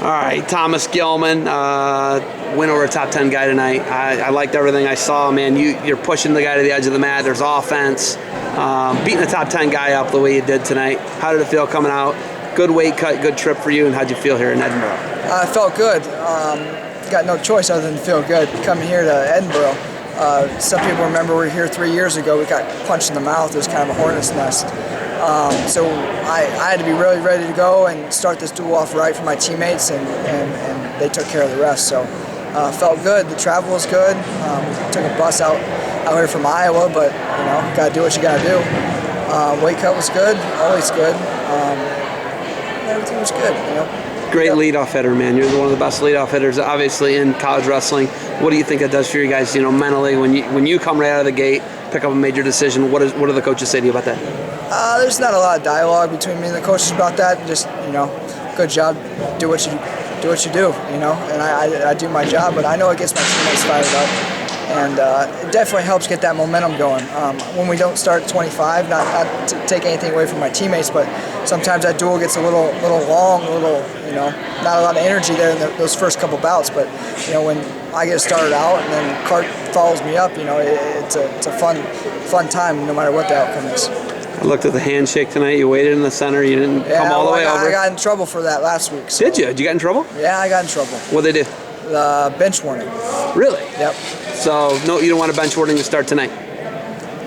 All right, Thomas Gilman, win over a top 10 guy tonight. I liked everything I saw, man. You're pushing the guy to the edge of the mat. There's offense. Beating a top 10 guy up the way you did tonight. How did it feel coming out? Good weight cut, good trip for you, and how'd you feel here in Edinboro? I felt good. Got no choice other than to feel good coming here to Edinboro. Some people remember we were here 3 years ago. We got punched in the mouth. It was kind of a hornet's nest. So I had to be really ready to go and start this duel off right for my teammates, and they took care of the rest. So felt good. The travel was good. Took a bus out here from Iowa, but you know, got to do what you got to do. Weight cut was good. Always good. Everything was good. You know. Great leadoff hitter, man. You're one of the best leadoff hitters, obviously, in college wrestling. What do you think that does for you guys, you know, mentally when you come right out of the gate, pick up a major decision? What do the coaches say to you about that? There's not a lot of dialogue between me and the coaches about that. Just, you know, good job, do what you do, you know. And I do my job, but I know it gets my teammates fired up, and it definitely helps get that momentum going. When we don't start at 25, not to take anything away from my teammates, but sometimes that duel gets a little long, you know, not a lot of energy there in those first couple bouts. But you know, when I get started out and then Cart follows me up, you know, it's a fun time no matter what the outcome is. I looked at the handshake tonight. You waited in the center. You didn't come all the way over. I got in trouble for that last week. So. Did you? Did you get in trouble? Yeah, I got in trouble. What'd they do? Bench warning. Really? Yep. So no, you don't want a bench warning to start tonight?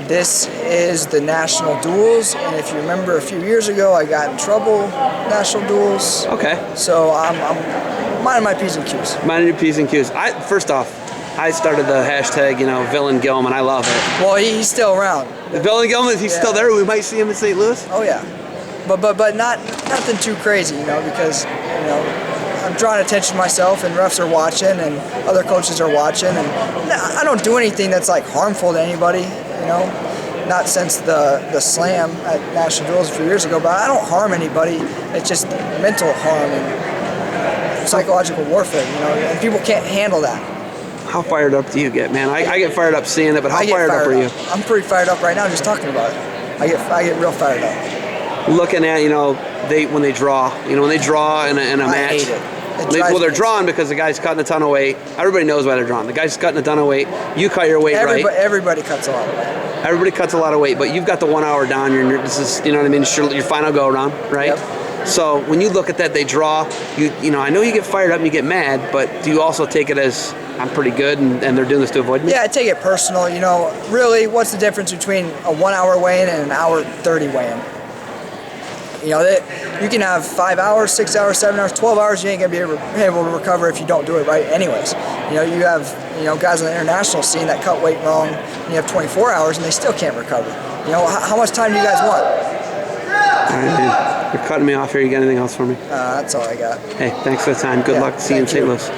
This is the national duels, and if you remember a few years ago, I got in trouble national duels. Okay. So I'm minding my P's and Q's. Minding your P's and Q's. First off, I started the hashtag, you know, Villain Gilman. I love it. Well, he's still around. Villain Gilman, is he still there? We might see him in St. Louis? Oh yeah, but nothing too crazy, you know, because you know I'm drawing attention to myself, and refs are watching, and other coaches are watching, and I don't do anything that's like harmful to anybody, you know. Not since the slam at national duels a few years ago, but I don't harm anybody. It's just mental harm and psychological warfare, you know, and people can't handle that. How fired up do you get, man? I get fired up seeing it, but how fired up are you? I'm pretty fired up right now just talking about it. I get real fired up. Looking at, you know, when they draw in a match. I hate it. Well, they're drawing because the guy's cutting a ton of weight. Everybody knows why they're drawing. The guy's cutting a ton of weight. You cut your weight right. Everybody cuts a lot of weight. Everybody cuts a lot of weight, but you've got the 1 hour down. This is, you know what I mean? Your final go around, right? Yep. So when you look at that, they draw. You know, I know you get fired up and you get mad, but do you also take it as I'm pretty good and they're doing this to avoid me? Yeah, I take it personal. You know, really, what's the difference between a 1 hour weigh-in and an hour 30 weigh-in? You know, you can have 5 hours, 6 hours, 7 hours, 12 hours. You ain't gonna be able to recover if you don't do it right. Anyways, you know, you have guys on the international scene that cut weight wrong. And you have 24 hours and they still can't recover. You know, how much time do you guys want? All right, man. You're cutting me off here. You got anything else for me? That's all I got. Hey, thanks for the time. Good luck. See you in St. Louis.